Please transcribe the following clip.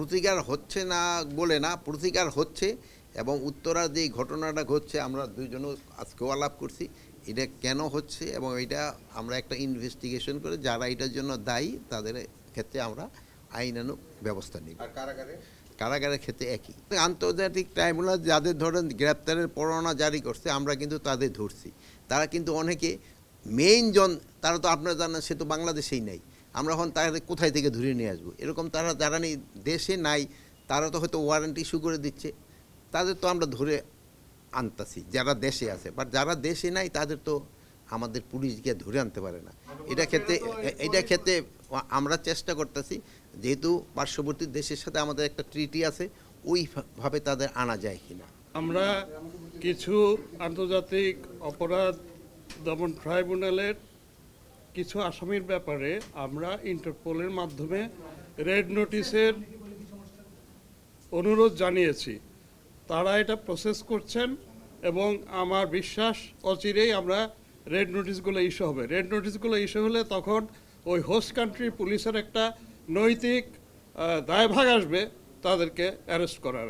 প্রতিকার হচ্ছে না বলে না, প্রতিকার হচ্ছে। এবং উত্তরার যে ঘটনাটা ঘটছে আমরা দুইজনও আজকেও আলাপ করছি এটা কেন হচ্ছে, এবং এটা আমরা একটা ইনভেস্টিগেশন করে যারা এটার জন্য দায়ী তাদের ক্ষেত্রে আমরা আইনানুগ ব্যবস্থা নিব। আর কারাগারে কারাগারের ক্ষেত্রে একই। আন্তর্জাতিক ট্রাইব্যুনাল যাদের ধরেন গ্রেপ্তারের পরোয়ানা জারি করছে আমরা কিন্তু তাদের ধরছি। তারা কিন্তু অনেকে মেইন জন, তারা তো আপনারা জানেন সে তো বাংলাদেশেই নাই, আমরা এখন তাদের কোথায় থেকে ধরে নিয়ে আসবো? এরকম তারা যারা নেই দেশে নাই তারা তো হয়তো ওয়ারেন্ট ইস্যু করে দিচ্ছে, তাদের তো আমরা ধরে আনতাছি যারা দেশে আছে। বাট যারা দেশে নাই তাদের তো আমাদের পুলিশ গিয়ে ধরে আনতে পারে না। এটা ক্ষেত্রে আমরা চেষ্টা করতেছি, যেহেতু পার্শ্ববর্তী দেশের সাথে আমাদের একটা ট্রিটি আছে, ওইভাবে তাদের আনা যায় কিনা। আমরা কিছু আন্তর্জাতিক অপরাধ দমন ট্রাইব্যুনালের কিছু আসামির ব্যাপারে আমরা ইন্টারপোলের মাধ্যমে রেড নোটিশের অনুরোধ জানিয়েছি। তারা এটা প্রসেস করছেন এবং আমার বিশ্বাস অচিরেই আমরা রেড নোটিশগুলো ইস্যু হবে। রেড নোটিশগুলো ইস্যু হলে তখন ওই হোস্ট কান্ট্রির পুলিশের একটা নৈতিক দায়ভার আসবে তাদেরকে অ্যারেস্ট করার।